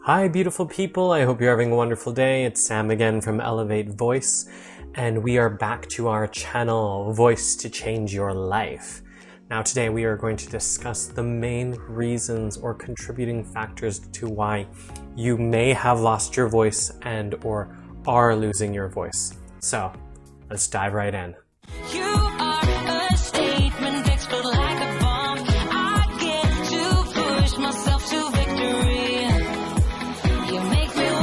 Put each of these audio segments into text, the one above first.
Hi, beautiful people. I hope you're having a wonderful day. It's Sam again from Elevate Voice, and we are back to our channel, Voice to Change Your Life. Now, today we are going to discuss the main reasons or contributing factors to why you may have lost your voice and or are losing your voice. So, let's dive right in. You are a statement explode like a bomb. I get to push myself to victory. You make me win.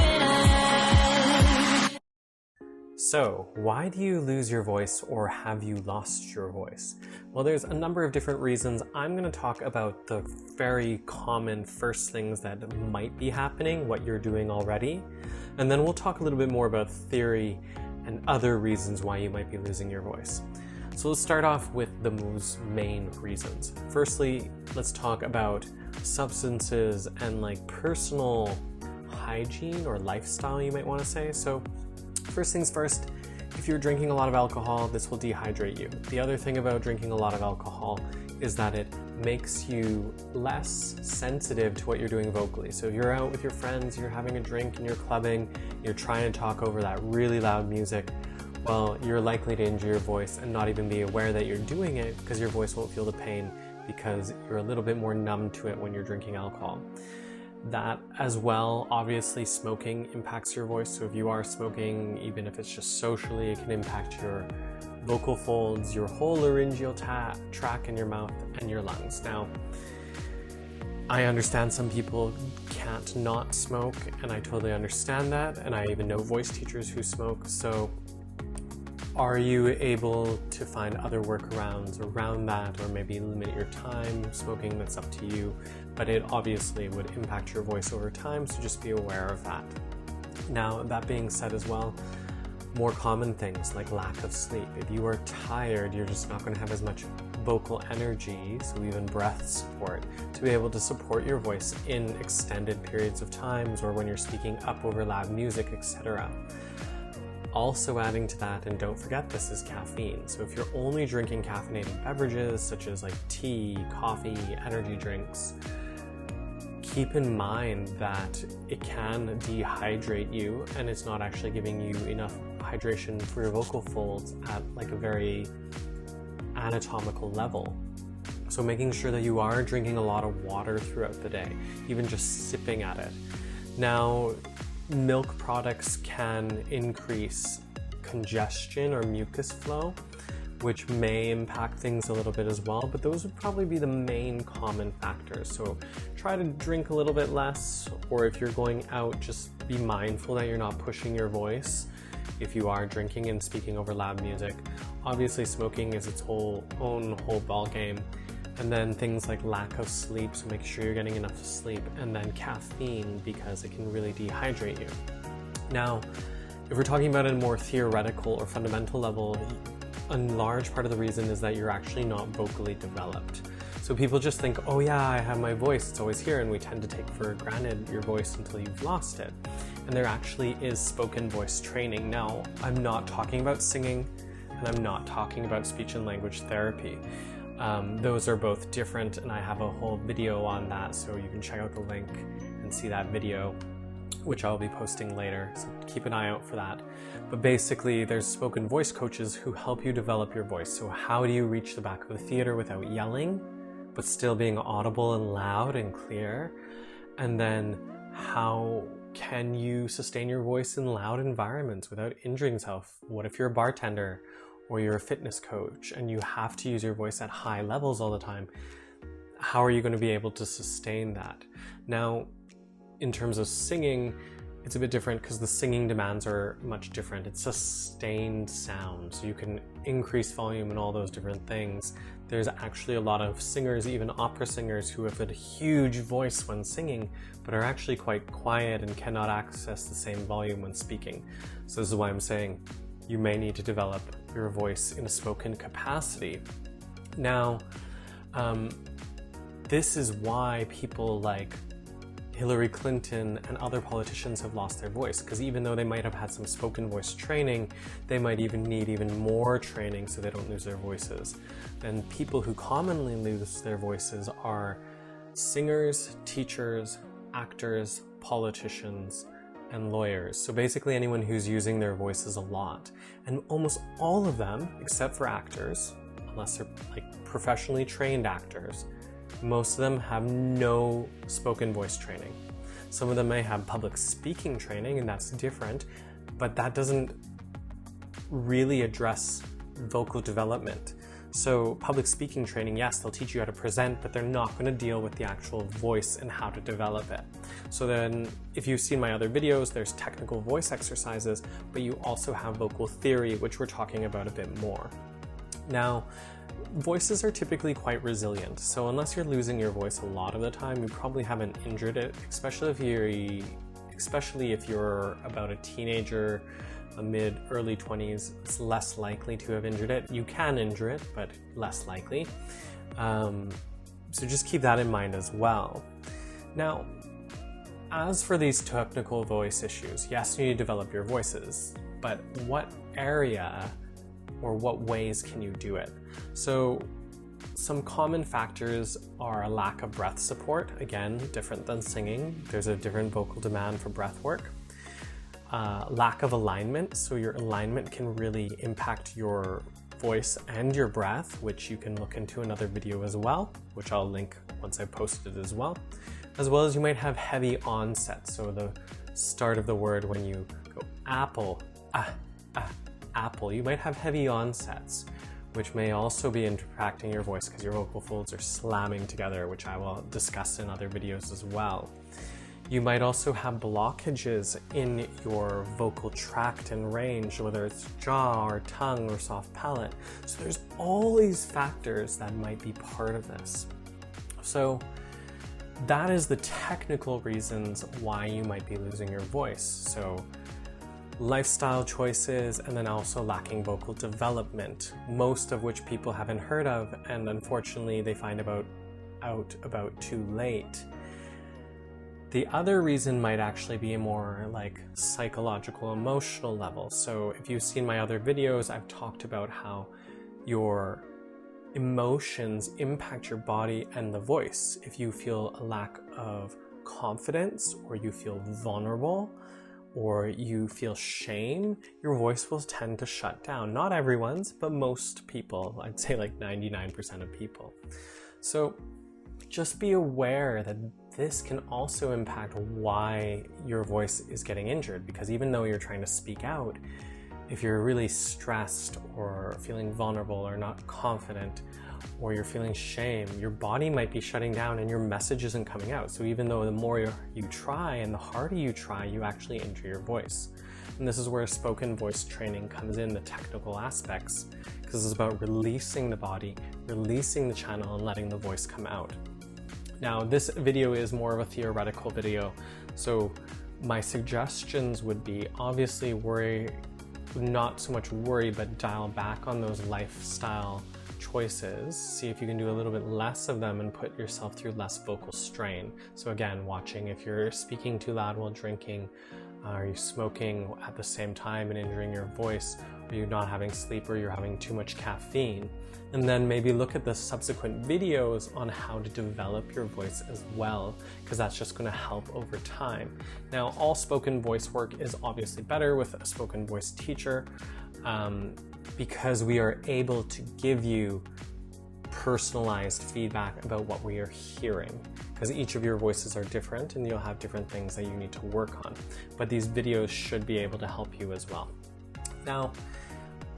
So, why do you lose your voice or have you lost your voice? Well, there's a number of different reasons. I'm going to talk about the very common first things that might be happening, what you're doing already, and then we'll talk a little bit more about theory and other reasons why you might be losing your voice. So let's start off with the most main reasons. Firstly, let's talk about substances and like personal hygiene or lifestyle, you might want to say. So first things first, if you're drinking a lot of alcohol, this will dehydrate you. The other thing about drinking a lot of alcohol is that it makes you less sensitive to what you're doing vocally. So if you're out with your friends, you're having a drink and you're clubbing, you're trying to talk over that really loud music, well, you're likely to injure your voice and not even be aware that you're doing it because your voice won't feel the pain because you're a little bit more numb to it when you're drinking alcohol. That as well, obviously smoking impacts your voice. So if you are smoking, even if it's just socially, it can impact your vocal folds, your whole laryngeal tract in your mouth and your lungs. Now, I understand some people can't not smoke, and I totally understand that, and I even know voice teachers who smoke. So are you able to find other workarounds around that, or maybe limit your time smoking? That's up to you, but it obviously would impact your voice over time, so just be aware of that. Now, that being said as well, more common things like lack of sleep. If you are tired, you're just not going to have as much vocal energy, so even breath support, to be able to support your voice in extended periods of times or when you're speaking up over loud music, etc. Also adding to that, and don't forget this, is caffeine. So if you're only drinking caffeinated beverages such as like tea, coffee, energy drinks, keep in mind that it can dehydrate you and it's not actually giving you enough hydration for your vocal folds at like a very anatomical level. So making sure that you are drinking a lot of water throughout the day, even just sipping at it. Now, milk products can increase congestion or mucus flow, which may impact things a little bit as well, but those would probably be the main common factors. So try to drink a little bit less, or if you're going out, just be mindful that you're not pushing your voice if you are drinking and speaking over loud music. Obviously, smoking is its own whole ball game. And then things like lack of sleep, so make sure you're getting enough sleep, and then caffeine, because it can really dehydrate you. Now, if we're talking about a more theoretical or fundamental level, a large part of the reason is that you're actually not vocally developed. So people just think, oh yeah, I have my voice, it's always here, and we tend to take for granted your voice until you've lost it. And there actually is spoken voice training. Now, I'm not talking about singing, and I'm not talking about speech and language therapy. Those are both different, and I have a whole video on that, so you can check out the link and see that video, which I'll be posting later, so keep an eye out for that. But basically, there's spoken voice coaches who help you develop your voice. So how do you reach the back of the theater without yelling, but still being audible and loud and clear? And then how can you sustain your voice in loud environments without injuring yourself? What if you're a bartender or you're a fitness coach and you have to use your voice at high levels all the time? How are you going to be able to sustain that? Now, in terms of singing, it's a bit different because the singing demands are much different. It's sustained sound, so you can increase volume and all those different things. There's actually a lot of singers, even opera singers, who have a huge voice when singing, but are actually quite quiet and cannot access the same volume when speaking. So this is why I'm saying you may need to develop your voice in a spoken capacity. Now, this is why people like Hillary Clinton and other politicians have lost their voice, because even though they might have had some spoken voice training, they might even need even more training so they don't lose their voices. And people who commonly lose their voices are singers, teachers, actors, politicians, and lawyers. So basically anyone who's using their voices a lot. And almost all of them, except for actors, unless they're like professionally trained actors, most of them have no spoken voice training. Some of them may have public speaking training, and that's different, but that doesn't really address vocal development. So public speaking training, yes, they'll teach you how to present, but they're not going to deal with the actual voice and how to develop it. So then if you've seen my other videos, there's technical voice exercises, but you also have vocal theory, which we're talking about a bit more. Now, voices are typically quite resilient. So unless you're losing your voice a lot of the time, you probably haven't injured it, especially if you're about a teenager, a mid-early 20s, it's less likely to have injured it. You can injure it, but less likely. So just keep that in mind as well. Now, as for these technical voice issues, yes, you need to develop your voices, but what area or what ways can you do it? So some common factors are a lack of breath support. Again, different than singing. There's a different vocal demand for breath work. Lack of alignment, so your alignment can really impact your voice and your breath, which you can look into another video as well, which I'll link once I post it as well as you might have heavy onsets, so the start of the word when you go apple, apple, you might have heavy onsets, which may also be impacting your voice because your vocal folds are slamming together, which I will discuss in other videos as well. You might also have blockages in your vocal tract and range, whether it's jaw or tongue or soft palate. So there's all these factors that might be part of this. So that is the technical reasons why you might be losing your voice. So lifestyle choices, and then also lacking vocal development, most of which people haven't heard of, and unfortunately they find out about too late. The other reason might actually be a more like psychological, emotional level. So if you've seen my other videos, I've talked about how your emotions impact your body and the voice. If you feel a lack of confidence, or you feel vulnerable, or you feel shame, your voice will tend to shut down. Not everyone's, but most people, I'd say like 99% of people. So just be aware that this can also impact why your voice is getting injured, because even though you're trying to speak out, if you're really stressed or feeling vulnerable or not confident, or you're feeling shame, your body might be shutting down and your message isn't coming out. So even though the more you try and the harder you try, you actually injure your voice. And this is where spoken voice training comes in, the technical aspects, because it's about releasing the body, releasing the channel, and letting the voice come out. Now, this video is more of a theoretical video, so my suggestions would be obviously not so much worry, but dial back on those lifestyle choices. See if you can do a little bit less of them and put yourself through less vocal strain. So again, watching if you're speaking too loud while drinking, are you smoking at the same time and injuring your voice? Are you not having sleep, or you're having too much caffeine? And then maybe look at the subsequent videos on how to develop your voice as well, because that's just going to help over time. Now, all spoken voice work is obviously better with a spoken voice teacher, because we are able to give you personalized feedback about what we are hearing, because each of your voices are different and you'll have different things that you need to work on. But these videos should be able to help you as well. Now,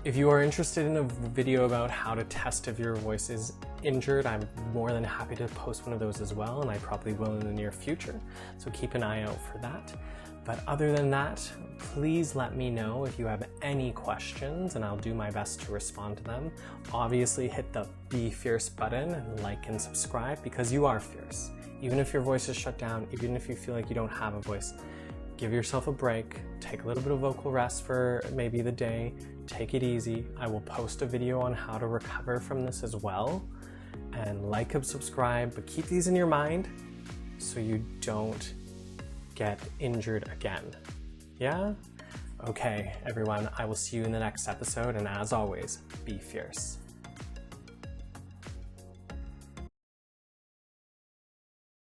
if you are interested in a video about how to test if your voice is injured, I'm more than happy to post one of those as well, and I probably will in the near future. So keep an eye out for that. But other than that, please let me know if you have any questions, and I'll do my best to respond to them. Obviously, hit the Be Fierce button and like and subscribe, because you are fierce. Even if your voice is shut down, even if you feel like you don't have a voice, give yourself a break, take a little bit of vocal rest for maybe the day, take it easy. I will post a video on how to recover from this as well. And like and subscribe, but keep these in your mind so you don't get injured again. Yeah? Okay, everyone, I will see you in the next episode, and as always, be fierce.